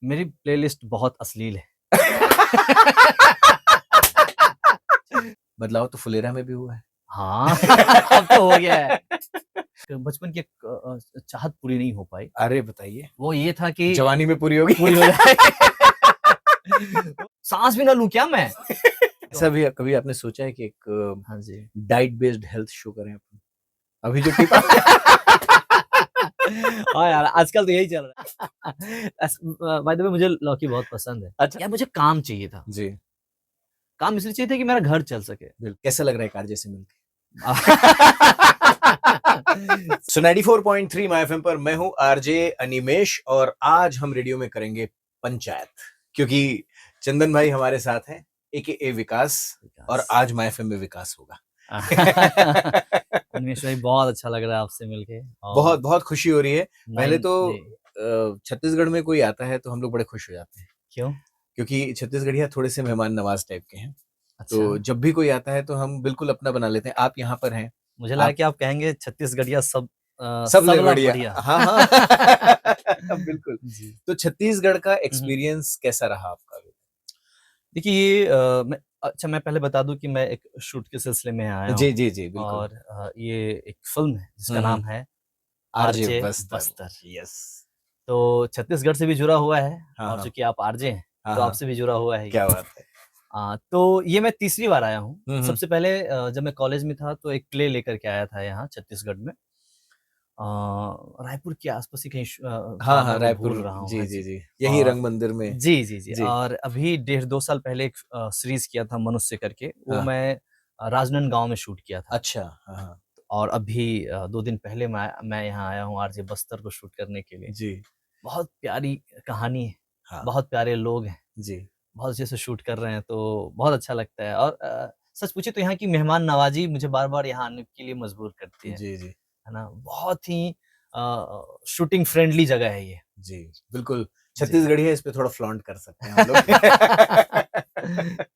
मेरी प्लेलिस्ट बहुत अश्लील है। बदलाव तो फुलेरा में भी हुआ है। हाँ, अब तो हो गया है। बचपन की एक चाहत पूरी नहीं हो पाई। अरे बताइए। वो ये था कि जवानी में पूरी होगी। पूरी हो जाए। सांस भी ना लूं क्या मैं? ऐसा भी कभी आपने सोचा है कि एक हाँ जी। डाइट बेस्ड हेल्थ शो करें अपन? अभी जो टिप हाँ यार, आजकल तो यही चल रहा है। बाय द वे मुझे लौकी बहुत पसंद है। अच्छा। यार मुझे काम चाहिए था। जी, काम इसलिए चाहिए था कि मेरा घर चल सके। बिल्कुल। कैसा लग रहा है कारजे से मिलके? सो 94.3 माय एफएम पर मैं हूं आरजे अनिमेश और आज हम रेडियो में करेंगे पंचायत, क्योंकि चंदन भाई हमारे साथ हैं, एके विकास, और आज माय एफएम में विकास होगा। अनिमेश भाई बहुत अच्छा लग रहा है आपसे मिलके। बहुत बहुत खुशी हो रही है। पहले तो जी। छत्तीसगढ़ में कोई आता है तो हम लोग बड़े खुश हो जाते हैं, क्यों? क्योंकि छत्तीसगढ़िया थोड़े से मेहमान नवाज टाइप के हैं। अच्छा। तो जब भी कोई आता है तो हम बिल्कुल अपना बना लेते हैं। आप यहाँ पर हैं, मुझे लगा आप कि आप कहेंगे छत्तीसगढ़िया सब ले सबला बढ़िया। बढ़िया। हाँ हाँ। बिल्कुल। जी। तो छत्तीसगढ़ का हुँ, हुँ। एक्सपीरियंस कैसा रहा आपका? देखिए ये मैं पहले बता दूँ कि मैं एक शूट के सिलसिले में आया जी हूँ जी जी, बिल्कुल। और ये एक फ़िल्म है जिसका हम्म, नाम है RJ RJ Bastar. Bastar. Yes. तो छत्तीसगढ़ से भी जुड़ा हुआ है हाँ और हाँ चूँकि आप आरजे हैं, हाँ तो हाँ, आपसे भी जुड़ा हुआ है ये। क्या बात है। तो ये मैं तीसरी बार आया हूँ। हम्म, सबसे पहले जब मैं कॉलेज में था तो एक प्ले लेकर के आया था यहाँ छत्तीसगढ़ में। रायपुर के आस-पास ही कहीं हाँ शायद मैं हाँ, वो रायपुर। भूल रहा हूँ। हाँ जी जी जी। जी, यही और रंग मंदिर में। जी, जी, जी। जी। और अभी डेढ़ 2 साल पहले एक सीरीज़ किया था मनुष्य करके, वो हाँ। मैं राजनांदगाँव में शूट किया था। अच्छा। हाँ हाँ। और अभी 2 दिन पहले मैं यहाँ आया हूँ आरजे बस्तर को शूट करने के लिए। जी। बहुत प्यारी कहानी है, हाँ। बहुत प्यारे लोग हैं, जी बहुत अच्छे से शूट कर रहे हैं, तो बहुत अच्छा लगता है। और सच पूछे तो यहाँ की मेहमान नवाज़ी मुझे बार-बार यहाँ आने के लिए मजबूर करती जी जी है ना? बहुत ही शूटिंग फ्रेंडली जगह है ये। जी, बिल्कुल। जी। छत्तीसगढ़ी है, इस पे थोड़ा फ्लॉन्ट कर सकते हैं हम लोग।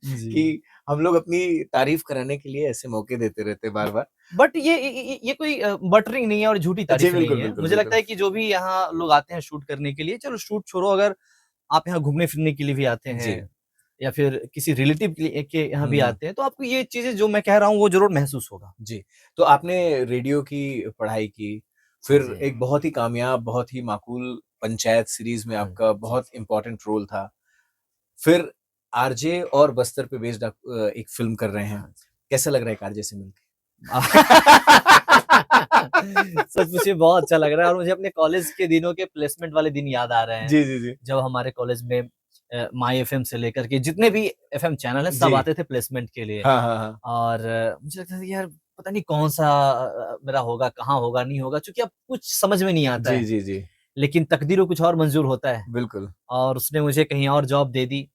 जी। कि हम लोग अपनी तारीफ कराने के लिए ऐसे मौके देते रहते हैं बार-बार। बट ये कोई बटरिंग नहीं है और झूठी जी, तारीफ़ नहीं बिल्कुल, है। बिल्कुल, मुझे लगता बिल्कुल। है कि जो भी यहाँ लोग आते हैं शूट करने के लिए, चलो शूट छोड़ो, अगर आप यहाँ घूमने-फिरने के लिए भी आते हैं जी। या फिर किसी रिलेटिव के यहाँ भी हुँ, आते हैं, तो आपको ये चीज़ें जो मैं कह रहा हूँ वो ज़रूर महसूस होगा। जी। तो आपने रेडियो की पढ़ाई की, फिर जी। एक बहुत ही कामयाब, बहुत ही माकूल पंचायत सीरीज़ में हाँ, आपका जी। बहुत इम्पोर्टेंट रोल था। फिर आरजे और बस्तर पे बेस्ड आप एक फ़िल्म कर रहे हैं। हाँ जी। कैसा लग रहा है एक आरजे से मिलके? सच पूछिए बहुत अच्छा लग रहा है और मुझे अपने कॉलेज के दिनों के प्लेसमेंट वाले दिन याद आ रहे हैं। जी, जी, जी। जब हमारे कॉलेज में माई एफएम से लेकर के जितने भी एफएम चैनल हैं सब जी। आते थे प्लेसमेंट के लिए। हाँ, हाँ, हाँ। और मुझे लगता था कि यार पता नहीं कौन-सा मेरा होगा, कहाँ होगा, नहीं होगा, क्योंकि अब कुछ समझ में नहीं आता जी, है। जी, जी। लेकिन तकदीर को कुछ और मंज़ूर होता है बिल्कुल। और उसने मुझे कहीं और जॉब दे दी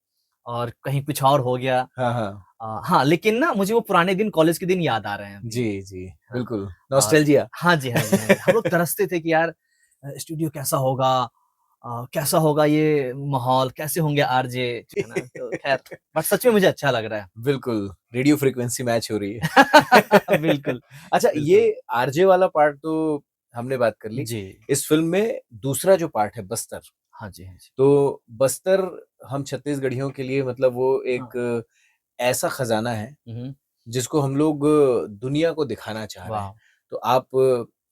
और कहीं कुछ और हो गया। हाँ, हाँ। हाँ, लेकिन ना मुझे वो पुराने दिन, कॉलेज के दिन याद आ रहे हैं अभी, जी, जी। है ना? बिल्कुल, और नॉस्टैल्जिया। हाँ जी, हाँ जी, हाँ जी। हम लोग तरसते थे कि यार स्टूडियो कैसा होगा, कैसा होगा ये माहौल, कैसे होंगे आरजे, है ना? तो ख़ैर बट सच में मुझे अच्छा लग रहा है। बिल्कुल, रेडियो फ्रीक्वेंसी मैच हो रही है। बिल्कुल, अच्छा, ये बिल्कुल। आरजे वाला पार्ट तो हमने बात कर ली। जी। इस फ़िल्म में दूसरा जो पार्ट है बस्तर, हाँ जी, हाँ जी। तो बस्तर हम छत्तीसगढ़ियों के लिए मतलब वो हाँ। एक ऐसा खज़ाना है, हुँ, हुँ। जिसको हम लोग दुनिया को दिखाना चाह रहे हैं। वाह! तो आप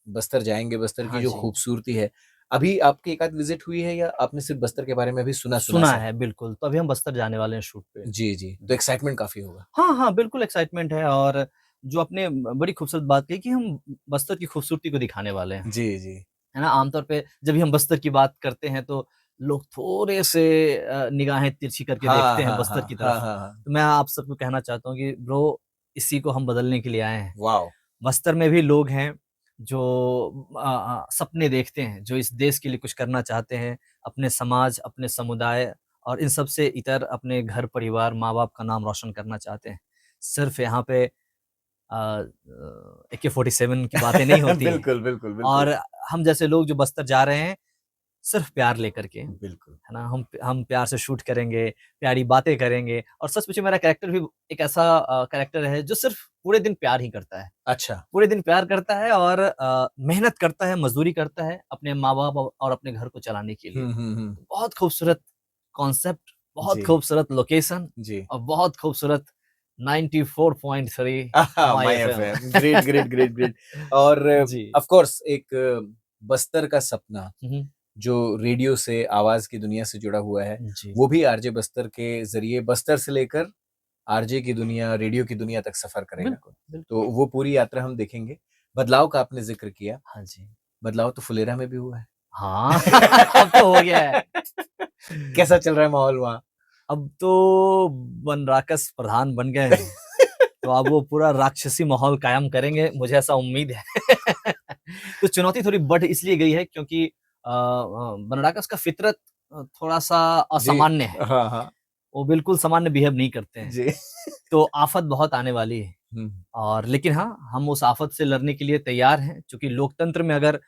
बस्तर जाएँगे, बस्तर की हाँ जो जी। खूबसूरती है, अभी आपकी एक आध विज़िट हुई है या आपने सिर्फ़ बस्तर के बारे में अभी सुना-सुना सुना सा है? है बिल्कुल, तो अभी हम बस्तर जाने वाले हैं शूट पे। जी, जी। तो जी। एक्साइटमेंट काफ़ी होगा। हाँ, हाँ, बिल्कुल एक्साइटमेंट है और जो आपने बड़ी खूबसूरत बात कही कि हम बस्तर की खूबसूरती को दिखाने वाले हैं, जी, जी। है ना? आमतौर पे जब भी हम बस्तर की बात करते हैं तो लोग थोड़े से निगाहें तिरछी करके हाँ, देखते हैं हाँ, बस्तर हाँ। की तरफ। हाँ, हाँ, हाँ। तो मैं आप सबको कहना चाहता हूँ कि ब्रो इसी को हम बदलने के लिए आए हैं। वॉव! बस्तर में भी लोग हैं जो सपने देखते हैं, जो इस देश के लिए कुछ करना चाहते हैं, अपने समाज, अपने समुदाय और इन सब से इतर अपने घर परिवार, माँ-बाप का नाम रोशन करना चाहते हैं। सिर्फ़ यहाँ पे AK-47 की बातें नहीं होती हैं बिल्कुल, बिल्कुल, बिल्कुल। और हम जैसे लोग जो बस्तर जा रहे हैं, सिर्फ़ प्यार लेकर के, है बिल्कुल। ना? हम प्यार से शूट करेंगे, प्यारी बातें करेंगे और सच पूछिए मेरा कैरेक्टर भी एक ऐसा कैरेक्टर है जो सिर्फ़ पूरे दिन प्यार ही करता है। अच्छा। पूरे दिन प्यार करता है और मेहनत करता है, मज़दूरी करता है अपने माँ-बाप और अपने घर को चलाने के लिए। हुँ, हुँ, हुँ। बहुत खूबसूरत कॉन्सेप्ट, बहुत जी। खूबसूरत लोकेशन जी। और बहुत खूबसूरत 94.3 my my FM. FM, great great great great. और जी। ऑफ कोर्स एक बस्तर का सपना हुँ, जो रेडियो से आवाज की दुनिया से जुड़ा हुआ है, जी। वो भी आरजे बस्तर के जरिए बस्तर से लेकर आरजे की दुनिया, रेडियो की दुनिया तक सफर करेगा। बिल्कुल, बिल्कुल। तो वो पूरी यात्रा हम देखेंगे। बदलाव का आपने जिक्र किया, हाँ जी। बदलाव तो फुलेरा में भी हुआ है। हाँ, अब तो हो गया है। कैसा चल रहा है माहौल वहाँ? अब तो बनराकस प्रधान बन गए हैं, तो अब वो पूरा राक्षसी माहौल कायम करेंगे, मुझे ऐसा उम्मीद है। तो चुनौती थोड़ी बढ़ इसलिए गई है क्योंकि बनराकस का फितरत थोड़ा-सा जी। असामान्य है। हाँ, हाँ। वो बिल्कुल सामान्य बिहेव नहीं करते हैं, जी। तो आफ़त बहुत आने वाली है। हुँ, और लेकिन हाँ, हम उस आफ़त से लड़ने के लिए तैयार हैं, क्योंकि लोकतंत्र में अगर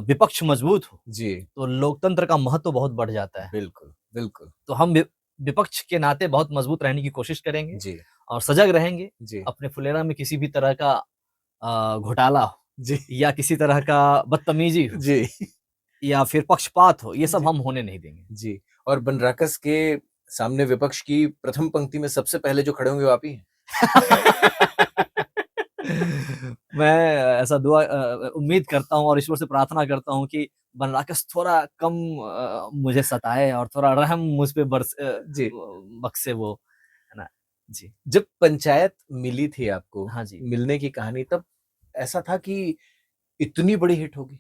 विपक्ष मजबूत हो, जी। तो लोकतंत्र का महत्व बहुत बढ़ जाता है। बिल्कुल, बिल्कुल। तो हम विपक्ष के नाते बहुत मजबूत रहने की कोशिश करेंगे जी, और सजग रहेंगे। जी, अपने फुलेरा में किसी भी तरह का घोटाला हो जी, या किसी तरह का बदतमीजी हो जी, या फिर पक्षपात हो, ये सब जी, हम होने नहीं देंगे। जी। और बनराकस के सामने विपक्ष की प्रथम पंक्ति में सबसे पहले जो खड़े होंगे वो आप ही हैं। मैं ऐसा उम्मीद करता हूँ और ईश्वर से प्रार्थना करता हूँ कि बनराकस थोड़ा कम मुझे सताए और थोड़ा रहम मुझ पे जी। बख्शे वो, है ना? जी। जब पंचायत मिली थी आपको, हाँ जी। मिलने की कहानी तब ऐसा था कि इतनी बड़ी हिट होगी?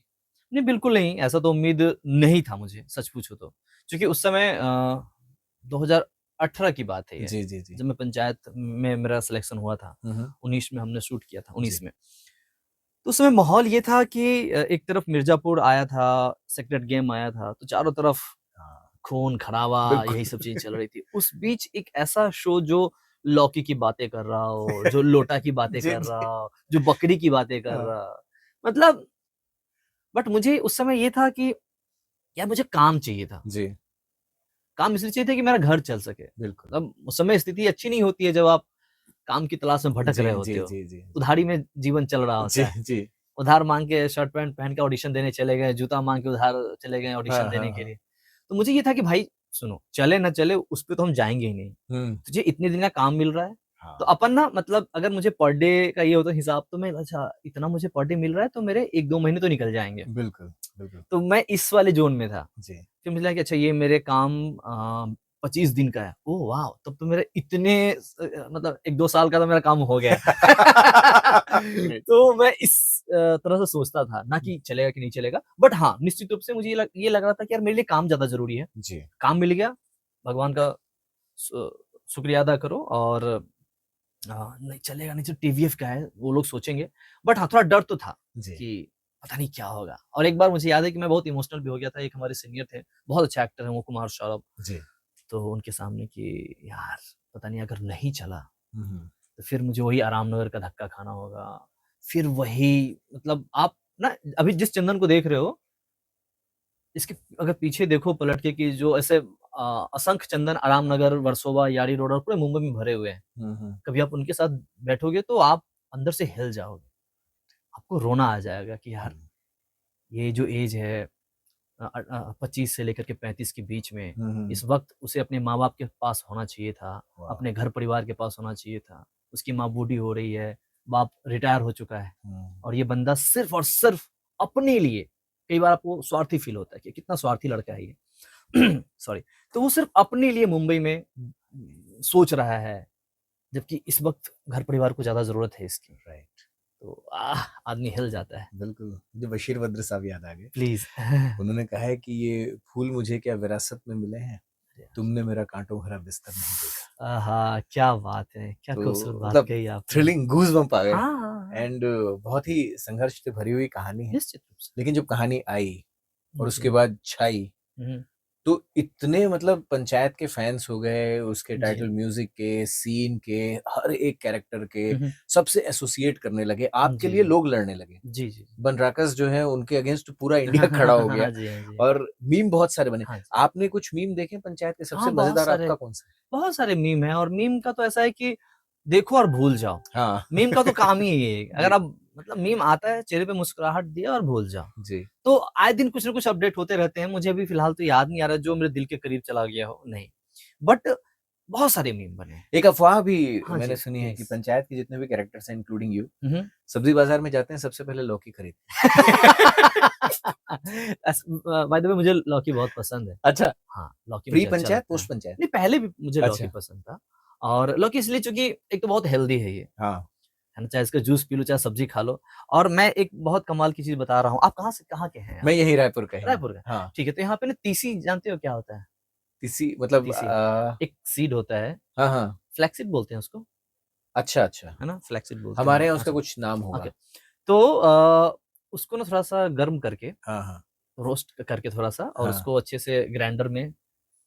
नहीं, बिल्कुल नहीं, ऐसा तो उम्मीद नहीं था मुझे, सच पूछो तो। क्योंकि उस समय 2018 की बात है ये, जी, जी, जी। जब मैं पंचायत में मेरा सिलेक्शन हुआ था। हुँ, हुँ। 19 में हमने शूट किया था, जी। 19 में। तो उस समय माहौल ये था कि एक तरफ मिर्ज़ापुर आया था, सेक्रेड गेम आया था, तो चारों तरफ हाँ, खून-खराबा यही सब बिल्कुल। चीज़ें चल रही थी। उस बीच एक ऐसा शो जो लौकी की बातें कर रहा हो, जो लोटा की बातें जी, कर रहा जी। हो, जो बकरी की बातें कर हाँ, रहा हो, मतलब बट मुझे उस समय ये था कि यार मुझे काम चाहिए था। जी, काम इसलिए चाहिए था कि मेरा घर चल सके। बिल्कुल। मतलब उस समय स्थिति अच्छी नहीं होती है जब आप काम की तलाश में भटक जी, रहे जी, होते हो। जी, जी। उधारी में जीवन चल रहा जी, होता है। जी। उधार माँग के शर्ट पैंट पहन के ऑडिशन देने चले गए, जूता माँग के उधार चले गए ऑडिशन हाँ, देने हाँ, के हाँ। लिए। तो मुझे ये था कि भाई सुनो, चले ना चले उस पे तो हम जाएँगे ही नहीं। हुँ। तुझे इतने दिन का काम मिल रहा है, तो हाँ, अपन ना मतलब अगर मुझे पर डे का ये होता हिसाब तो मैं अच्छा इतना मुझे पर डे मिल रहा है तो मेरे 1-2 महीने तो निकल जाएँगे। बिल्कुल, बिल्कुल। तो मैं इस वाले ज़ोन में था। जी। फिर मुझे लगा कि अच्छा ये मेरे काम 25 दिन का है। Oh wow! तब तो मेरे इतने मतलब 1-2 साल का तो मेरा काम हो गया। ग्रेट। तो मैं इस तरह से सोचता था, ना कि चलेगा कि नहीं चलेगा। बट हाँ, निश्चित रूप से मुझे ये लग रहा था कि यार मेरे लिए काम ज़्यादा ज़रूरी है। जी, काम मिल गया, भगवान का शु शुक्रिया अदा करो और नहीं चलेगा नहीं तो टीवीएफ का है, वो लोग सोचेंगे। बट हाँ, थोड़ा डर तो था जी, कि पता नहीं क्या होगा। और एक बार मुझे याद है कि मैं बहुत इमोशनल भी हो गया था। एक हमारे सीनियर थे, बहुत अच्छे एक्टर हैं वो कुमार सौरभ। जी। तो उनके सामने कि यार पता नहीं अगर नहीं चला, हुँ, हुँ। तो फिर मुझे वही आरामनगर का धक्का खाना होगा। फिर वही मतलब आप ना अभी जिस चंदन को देख रहे हो, इसके अगर पीछे देखो पलट के कि जो ऐसे असंख्य चंदन आरामनगर, वर्सोवा, यारी रोड और पूरे मुंबई में भरे हुए हैं। हुँ, हुँ। कभी आप उनके साथ बैठोगे तो आप अंदर से हिल जाओगे। आपको रोना आ जाएगा कि हुँ, यार ये जो एज है 25 से लेकर के 35 के बीच में, हुँ, हुँ। इस वक़्त उसे अपने माँ-बाप के पास होना चाहिए था, वाह! अपने घर-परिवार के पास होना चाहिए था। उसकी माँ बूढ़ी हो रही है, बाप रिटायर हो चुका है हुँ। और ये बंदा सिर्फ़ और सिर्फ़ अपने लिए कई बार आपको स्वार्थी फ़ील होता है कि कितना स्वार्थी लड़का है ये। सॉरी। तो वो सिर्फ़ अपने लिए मुंबई में सोच रहा है, जबकि इस वक़्त घर-परिवार को ज़्यादा ज़रूरत है इसकी। राइट। तो आदमी हिल जाता है। बिल्कुल, मुझे बशीर बद्र साहब याद आ गए। प्लीज़। उन्होंने कहा है कि ये फूल मुझे क्या विरासत में मिले हैं, तुमने मेरा काँटों भरा बिस्तर नहीं देखा। आहा! क्या बात है! क्या खूबसूरत तो बात मतलब कही आपने। थ्रिलिंग गूज़बम्प आ गए। हाँ, हाँ, हाँ। एंड बहुत ही संघर्ष से भरी हुई कहानी है। निश्चित रूप से। लेकिन जब कहानी आई और उसके जी। बाद छाई, हुँ, तो इतने मतलब पंचायत के फैन्स हो गए, उसके जी। टाइटल म्यूज़िक के, सीन के, हर एक कैरेक्टर के, हुँ, हुँ। सबसे एसोसिएट करने लगे, आपके जी, लिए जी। लोग लड़ने लगे। जी, जी। बनराकस जो है उनके अगेंस्ट पूरा इंडिया खड़ा हो गया हाँ जी, हाँ जी। और मीम बहुत सारे बने। हाँ जी। आपने कुछ मीम देखे पंचायत के? सबसे हाँ, मज़ेदार आपका कौन-सा है? बहुत सारे मीम हैं और मीम का तो ऐसा है कि देखो और भूल जाओ। हाँ। मीम का तो काम ही यही है। अगर जी। आप मतलब मीम आता है, चेहरे पे मुस्कुराहट दिया और भूल जाओ। जी। तो आए दिन कुछ ना कुछ अपडेट होते रहते हैं, मुझे अभी फिलहाल तो याद नहीं आ रहा जो मेरे दिल के करीब चला गया हो, नहीं। बट बहुत सारे मीम बने हैं। एक अफ़वाह भी हाँ मैंने जी, सुनी है कि प्लीज़। पंचायत के जितने भी कैरेक्टर्स हैं इंक्लूडिंग यू, हुँ, हुँ। सब्ज़ी बाज़ार में जाते हैं सबसे पहले लौकी खरीदते बाय द वे मुझे लौकी बहुत पसंद है। अच्छा, हाँ, लौकी प्री मुझे अच्छा पंचायत, लगता है। पोस्ट पंचायत? नहीं, पहले भी मुझे लौकी अच्छा, पसंद था और लौकी इसलिए चूँकि एक तो बहुत हेल्दी है ये, हाँ। है ना? चाहे इसका जूस पी लो, चाहे सब्ज़ी खा लो। और मैं एक बहुत कमाल की चीज़ बता रहा हूँ। आप कहाँ के हैं आप? मैं यहीं रायपुर का ही हूँ। रायपुर का? हाँ, ठीक है, तो यहाँ पे ना तीसी जानते हो क्या होता है? तीसी मतलब तीसी, एक सीड होता है, हाँ, हाँ। फ्लैक्स सीड बोलते हैं उसको, अच्छा, अच्छा। है ना? फ्लैक्स सीड बोलते हैं, हमारे यहाँ हाँ, उसका सब कुछ नाम ओके। होगा। तो उसको ना थोड़ा-सा गर्म करके, हाँ, हाँ, रोस्ट करके थोड़ा-सा और हाँ। उसको अच्छे से ग्राइंडर में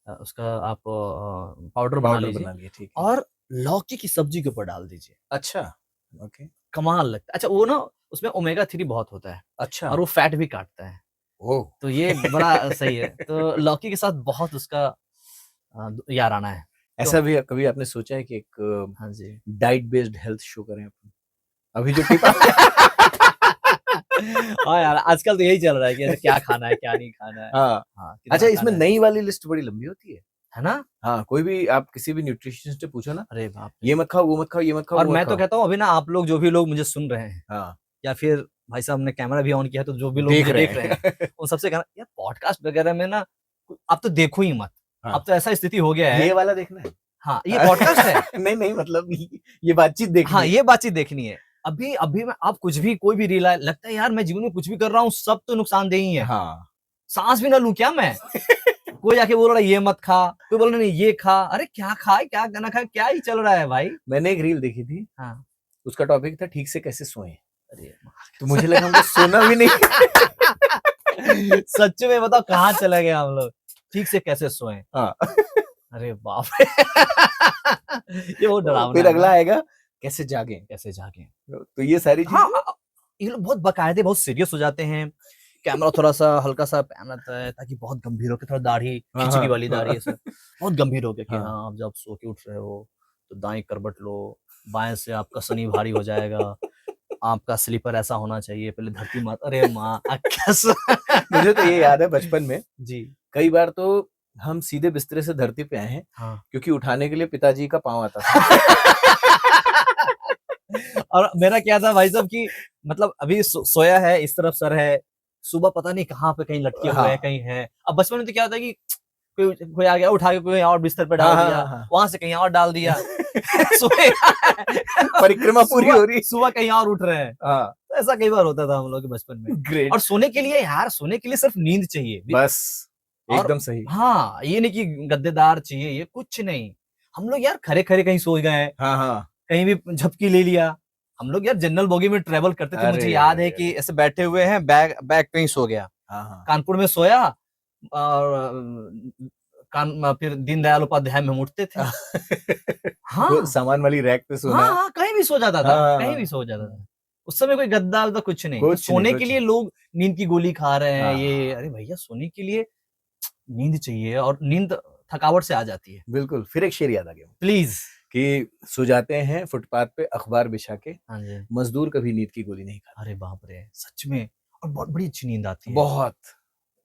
उसका आप पाउडर बना पाउडर लीजिए बना लिए, ठीक है। और लौकी की सब्जी के ऊपर डाल दीजिए। अच्छा, ओके। कमाल लगता है। अच्छा वो ना उसमें ओमेगा 3 बहुत होता है अच्छा, और वो फैट भी काटता है। ओह! तो ये बड़ा सही है। तो लौकी के साथ बहुत उसका याराना है। तो ऐसा भी कभी आपने सोचा है कि एक हाँ जी। डाइट बेस्ड हेल्थ शो करें अपन? अभी जो टिप हाँ यार, आजकल तो यही चल रहा है कि ऐसे क्या खाना है, क्या नहीं खाना है। हाँ। हाँ, अच्छा, कितना इसमें खाना है। नई वाली लिस्ट बड़ी लंबी होती है। है ना? हाँ, कोई भी आप किसी भी न्यूट्रिशनिस्ट से पूछो ना, अरे बाप रे! ये मत खाओ, वो मत खाओ, ये मत खाओ, और वो मत मैं तो खाओ। कहता हूँ अभी ना आप लोग जो भी लोग मुझे सुन रहे हैं हाँ, या फिर भाई साहब ने कैमरा भी ऑन किया है तो जो भी लोग देख मुझे रहे देख रहे हैं, हैं। उन सबसे कहना यार पॉडकास्ट वगैरह में ना आप तो देखो ही मत। हाँ, अब तो ऐसा स्थिति हो गया ये है। वाला देखना है? हाँ, ये पॉडकास्ट है। नहीं, नहीं मतलब ये बातचीत देखनी हाँ, है। ये बातचीत देखनी है। अभी अभी मैं आप कुछ भी कोई भी रील आए लगता है यार मैं जीवन में कुछ भी कर रहा हूँ सब तो नुकसानदेह ही है। हाँ। साँस भी ना लूँ क्या मैं? कोई आके बोल रहा है ये मत खा, कोई बोल रहा है नहीं ये खा। अरे क्या खाए, क्या ना खाए, क्या ही चल रहा है भाई? मैंने एक रील देखी थी, हाँ। उसका टॉपिक था ठीक से कैसे सोएँ। अरे तो मुझे लगा हमको सोना भी नहीं सच में बताओ कहाँ चले गए हम लोग? ठीक से कैसे सोएँ? हाँ, अरे बाप रे! ये बहुत डरावना फिर है अगला ना? आएगा कैसे जागें? कैसे जागें? तो ये सारी हाँ, चीज़ें ये लोग बहुत बाकायदे बहुत सीरियस हो जाते हैं। कैमरा थोड़ा-सा हल्का-सा पहन लेता है ताकि बहुत गंभीर होके थोड़ा दाढ़ी हाँ, खिचड़ी हाँ, वाली दाढ़ी हाँ, ऐसे बहुत गंभीर होके कि हाँ। हाँ, आप जब सो के उठ रहे हो, तो दाएँ करवट लो, बाएँ से आपका शनि भारी हो जाएगा, आपका स्लीपर ऐसा होना चाहिए, पहले धरती माता अरे माँ! कैसा मुझे तो ये याद है बचपन में, जी, कई बार तो हम सीधे बिस्तरे से धरती पे आए हैं, हाँ। क्योंकि उठाने के लिए पिताजी का पाँव आता था। और मेरा क्या था भाई साहब कि मतलब अभी सोया है, इस तरफ सर है, सुबह पता नहीं कहाँ पे कहीं लटके हुए हैं, हाँ। कहीं हैं। अब बचपन में तो क्या होता है कि कोई कोई आ गया, उठा के कोई और बिस्तर पे हाँ, डाल हाँ, दिया, हाँ, हाँ। वहाँ से कहीं और डाल दिया। सोया परिक्रमा पूरी सुबह हो रही। सुबह कहीं और उठ रहे हैं। हाँ, तो ऐसा कई बार होता था हम लोग के बचपन में। ग्रेट। और सोने के लिए यार सोने के लिए सिर्फ नींद चाहिए। बस, और एकदम सही। हाँ, ये नहीं कि गद्देदार चाहिए, ये कुछ नहीं। हम लोग यार खड़े-खड़े कहीं सो गए, हाँ, हाँ। कहीं भी झपकी ले लिया। हम लोग यार जनरल बोगी में ट्रैवल करते थे, अरे, मुझे याद है अरे, कि अरे! ऐसे बैठे हुए हैं, बैग बैग पे ही सो गया। हाँ, हाँ। कानपुर में सोया और फिर दीनदयाल उपाध्याय में हम उठते थे। वो हाँ, सामान वाली रैक पे हाँ, सोना। हाँ, कहीं भी सो जाता हाँ, था, हाँ, कहीं भी हाँ। सो जाता हुँ। था। उस समय कोई गद्दा-वद्दा कुछ नहीं। तो कुछ नहीं, सोने के कुछ लिए नहीं। लोग नींद की गोली खा रहे हैं, ये हाँ, अरे भैया सोने के लिए नींद चाहिए और नींद थकावट से आ जाती है। बिल्कुल। फिर एक शेर याद आ गया प्लीज़। कि सो जाते हैं फुटपाथ पे अखबार बिछा के, हाँ जी। मज़दूर कभी नींद की गोली नहीं खाते। अरे बाप रे! सच में और बहुत बड़ी अच्छी नींद आती है। बहुत,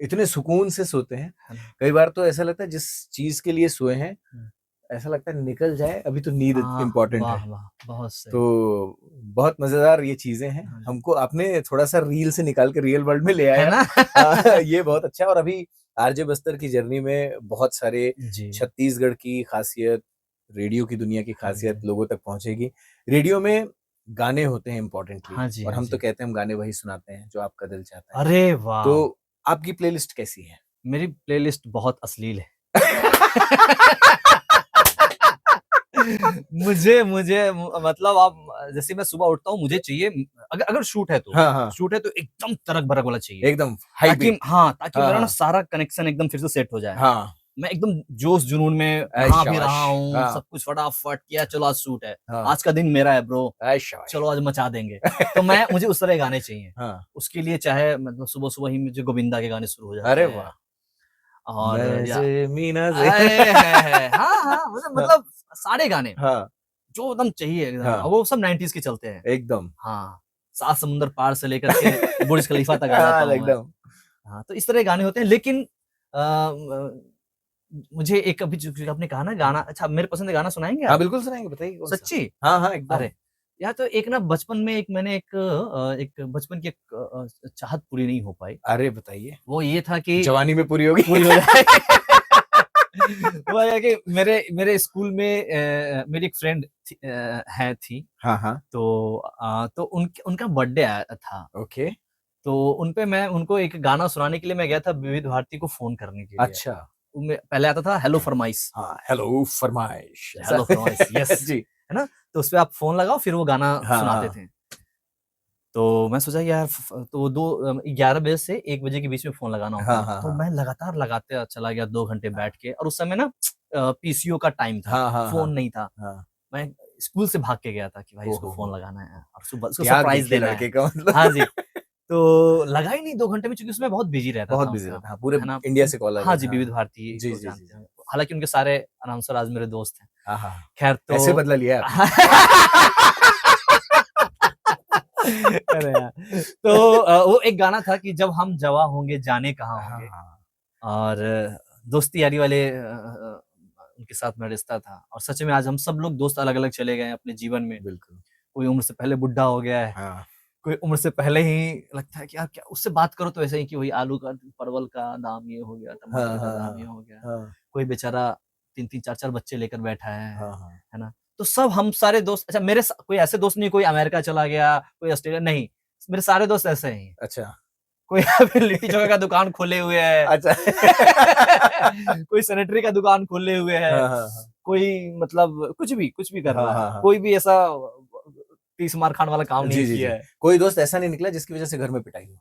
इतने सुकून से सोते हैं। है ना? कई बार तो ऐसा लगता है जिस चीज़ के लिए सोए हैं, हुँ। ऐसा लगता है निकल जाए, अभी तो नींद आह! इम्पोर्टेंट है। वाह, वाह! बहुत सही। तो बहुत मज़ेदार ये चीज़ें हैं। हाँ जी। हमको आपने थोड़ा-सा रील से निकाल के रियल वर्ल्ड में ले है आया। ना? ये बहुत अच्छा है और अभी आरजे बस्तर की जर्नी में बहुत सारे जी। छत्तीसगढ़ की खासियत, रेडियो की दुनिया की हाँ खासियत जी। लोगों तक पहुँचेगी। रेडियो में गाने होते हैं इम्पोर्टेंटली हाँ जी, और हाँ हम तो जी। कहते हैं हम गाने वही सुनाते हैं जो आपका दिल चाहता है। अरे वाह! तो आपकी प्लेलिस्ट कैसी है? मेरी प्लेलिस्ट बहुत अश्लील है। मुझे मुझे मतलब आप जैसे मैं सुबह उठता हूँ मुझे चाहिए अगर अगर हाँ, हाँ। शूट है तो एकदम तड़क-भड़क वाला चाहिए। एकदम हाई ताकि बीट। हाँ, ताकि हाँ, मेरा ना हाँ। सारा कनेक्शन एकदम फिर से सेट हो जाए। हाँ। मैं एकदम जोश-जुनून में नहा भी शाबाश! रहा हूँ, हाँ, सब कुछ फटाफट किया चलो आज शूट है। हाँ। आज का दिन मेरा है ब्रो, शाबाश! चलो आज मचा देंगे। तो मुझे उस तरह के गाने चाहिए। हाँ। उसके लिए चाहे मतलब सुबह-सुबह ही मुझे गोविंदा के गाने शुरू हो जाते अरे हैं वाह! और या नज़े नज़े आए हाय हाय! हाँ, हाँ, हाँ, मतलब सारे गाने हाँ, जो एकदम चाहिए एकदम हाँ, वो सब 90s के चलते हैं। एकदम। हाँ, सात समुंदर पार से लेकर के बुर्ज खलीफा तक आ जाता हाँ, हूँ मैं। एकदम। हाँ, तो इस तरह के गाने होते हैं, लेकिन मुझे एक अभी जो आपने कहा ना गाना, अच्छा मेरे पसंद का गाना सुनाएँगे हाँ, आप? बिल्कुल सुनाएँगे, बताइए कौन-सा? सच्ची? हाँ, हाँ, एकदम। अरे! यार तो एक ना बचपन में एक मैंने एक बचपन की एक चाहत पूरी नहीं हो पाई। अरे बताइए। वो ये था कि जवानी में पूरी होगी? पूरी हो जाए। वो है कि मेरे मेरे स्कूल में मेरी एक फ्रेंड थी। हाँ, हाँ, तो उनका बर्थडे आया था। ओके। तो उनपे मैं उनको एक गाना सुनाने के लिए मैं गया था विविध भारती को फ़ोन करने के लिए। अच्छा। उनमें पहले आता था हेलो फरमाइश। हाँ, हेलो फरमाइश ऐसा? हेलो फरमाइश, यस, जी। है ना? तो उसपे आप फ़ोन लगाओ फिर वो गाना हाँ, सुनाते हाँ। थे। तो मैं सोचा यार तो 11 बजे से 1 बजे के बीच में फ़ोन लगाना होता हाँ, है। हाँ, तो हाँ। मैं लगातार लगाते चला गया 2 घंटे बैठ के, और उस समय ना पीसीओ का टाइम था, हाँ, हाँ, फ़ोन हाँ। नहीं था। हाँ। मैं स्कूल से भाग के गया था कि भाई इसको ओहो फ़ोन हो! लगाना है और सुबह उसको त्याग सरप्राइज़ देखिए देना है। लड़के का हाँ मतलब। जी, तो लगा ही नहीं 2 घंटे में, चूँकि उसमें बहुत बिज़ी रहता बहुत था बिज़ी उनका, रहता है। हाँ, पूरे है ना? इंडिया से कॉल आ हाँ रहे जी, थे। हाँ, विविध हाँ। भारती जी, को जी, जी, जानते जी। हैं। हालाँकि उनके सारे अनाउंसर आज मेरे दोस्त हैं। हाँ, हाँ, हाँ। खैर ऐसे तो बदला लिया है आपने? अरे यार! तो वो एक गाना था कि जब हम जवां होंगे जाने कहाँ हाँ, होंगे, हाँ। और दोस्ती यारी वाले उनके साथ मेरा रिश्ता था, और सच में आज हम सब लोग दोस्त अलग-अलग चले गए हैं अपने जीवन में। बिल्कुल। कोई उम्र से पहले बुड्ढा हो गया है, हाँ। कोई उम्र से पहले ही लगता है कि यार क्या उससे बात करो तो ऐसे ही कि वही आलू का परवल का दाम ये हो गया, टमाटर हाँ, का हाँ, दाम ये हाँ। हो गया। हाँ, कोई बेचारा 3-3 4-4 बच्चे लेकर बैठा हाँ, हाँ। है ना? तो सब हम सारे दोस्त, अच्छा मेरे कोई ऐसे दोस्त नहीं कोई अमेरिका चला गया, कोई ऑस्ट्रेलिया नहीं, मेरे सारे दोस्त ऐसे ही हैं। अच्छा। कोई अभी लिट्टी चोखे का दुकान खोले हुए है। अच्छा। कोई सैनिटरी का दुकान खोले हुए है। हाँ, हाँ, हाँ। कोई मतलब कुछ भी कर हाँ, रहा है। हाँ, हाँ। कोई भी ऐसा तीस मार खान वाला काम नहीं जी, जी, किया जी। है। कोई दोस्त ऐसा नहीं निकला जिसकी वज़ह से घर में पिटाई हो?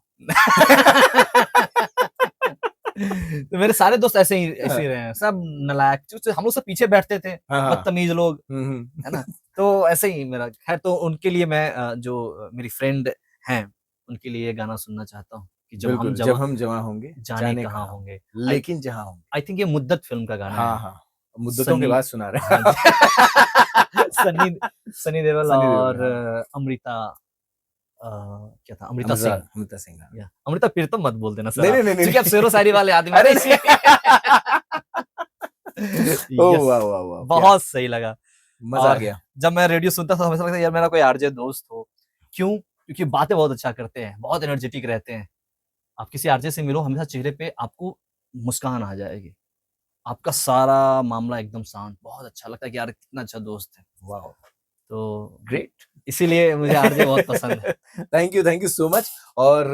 तो मेरे सारे दोस्त ऐसे ही रहे हैं, सब नालायक, जो हम लोग सब पीछे बैठते थे, हाँ, हाँ। बदतमीज़ लोग, हुँ, हुँ। है ना? तो ऐसे ही मेरा खैर, तो उनके लिए मैं मेरी फ्रेंड हैं, उनके लिए ये गाना सुनना चाहता हूँ कि जब हम बिल्कुल, जब जवां हम जवां होंगे, जाने जाने कहाँ कहाँ होंगे। होंगे, आई लेकिन जहाँ होंगे। आई थिंक ये मुद्दत फ़िल्म का गाना हाँ, है। हाँ। मुद्दतों के सनी बाद सुना रहे हाँ हैं। जी। सनी सनी देओल सनी देओल और का, हाँ। अमृता क्या था? अमृता अमृता सिंह। अमृता सिंह, हाँ। या अमृता प्रीतम मत बोल देना सर नहीं, आप, नहीं, नहीं, नहीं, क्योंकि आप नहीं। शेरो-शायरी वाले आदमी हैं ना अरे! इसलिए। ओह यस, वाह, वाह, वाह! क्या बहुत सही लगा। मज़ा आ और गया। जब मैं रेडियो सुनता था तो हमेशा लगता था यार मेरा कोई आरजे दोस्त हो। क्यों? क्योंकि बातें बहुत अच्छा करते हैं, बहुत एनर्जेटिक रहते हैं। आप किसी आरजे से मिलो, हमेशा चेहरे पे आपको मुस्कान आ जाएगी। आपका सारा मामला एकदम शांत, बहुत अच्छा लगता है कि यार कितना अच्छा दोस्त है। वाओ! तो ग्रेट। इसीलिए मुझे आरजे बहुत पसंद है। Thank you so much. और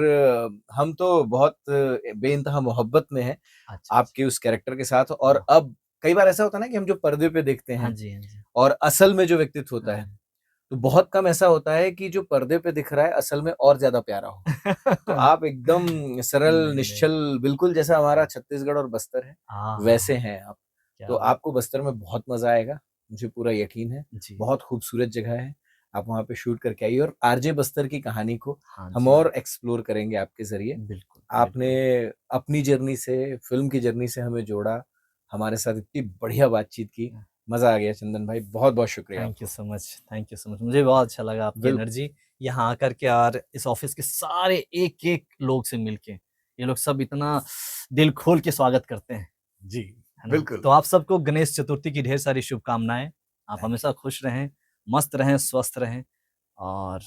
हम तो बहुत बेइंतहा मोहब्बत में हैं अच्छा, अच्छा। आपके उस कैरेक्टर के साथ। और ओह! अब कई बार ऐसा होता है ना कि हम जो पर्दे पे देखते हाँ हैं जी, हाँ जी। और असल में जो व्यक्तित्व होता है, हाँ। तो बहुत कम ऐसा होता है कि जो पर्दे पे दिख रहा है असल में और ज़्यादा प्यारा हो। तो आप एकदम सरल, नहीं, नहीं। निश्चल, बिल्कुल जैसा हमारा छत्तीसगढ़ और बस्तर है, हाँ, हाँ, वैसे हाँ। हैं आप। तो क्या बात! आपको बस्तर में बहुत मज़ा आएगा, मुझे पूरा यकीन है। जी। बहुत खूबसूरत जगह है, आप वहाँ पे शूट करके आइए और आरजे बस्तर की कहानी को हाँ हम जी। और एक्सप्लोर करेंगे आपके ज़रिए। बिल्कुल, आपने बिल्कुल। अपनी जर्नी से, फ़िल्म की जर्नी से हमें जोड़ा, हमारे साथ इतनी बढ़िया बातचीत की, मज़ा आ गया चंदन भाई, बहुत-बहुत शुक्रिया थैंक यू आपको। सो much, thank you so much. मुझे भी बहुत अच्छा लगा आपकी बिल्कुल, एनर्जी यहाँ आकर के, और इस ऑफ़िस के सारे एक-एक लोग से मिलके। ये लोग सब इतना दिल खोल के स्वागत करते हैं, जी, है ना? बिल्कुल। तो आप सबको गणेश चतुर्थी की ढेर सारी शुभकामनाएँ। आप थैंक यू। हमेशा खुश रहें, मस्त रहें, स्वस्थ रहें, और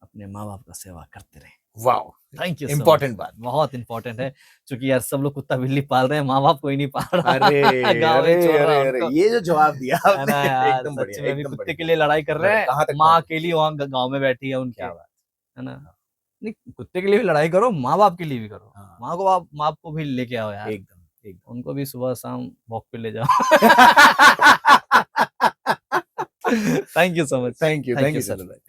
अपने माँ-बाप का सेवा करते रहें। Wow! Thank you so much important sir, बात। बहुत इम्पोर्टेंट है, क्योंकि यार सब लोग कुत्ता-बिल्ली पाल रहे हैं, माँ-बाप कोई नहीं पाल रहा। अरे! गाँव अरे, में छोड़ रहा अरे, है अरे! उनको। ये जो जवाब दिया है ना आपने यार, एकदम सच बढ़िया, में अभी एकदम कुत्ते बढ़िया। के लिए लड़ाई कर रहे हैं, कहाँ तक माँ पहुँच गए? अकेली वहाँ गाँव में बैठी है उनके, क्या बात! है ना? हाँ, नहीं, कुत्ते के लिए भी लड़ाई करो, माँ-बाप के लिए भी करो। हाँ, माँ को भी लेके आओ यार, एकदम, एकदम। उनको भी सुबह-शाम वॉक पे ले जाओ। Thank you so much. Thank thank you you sir. Chandan भाई।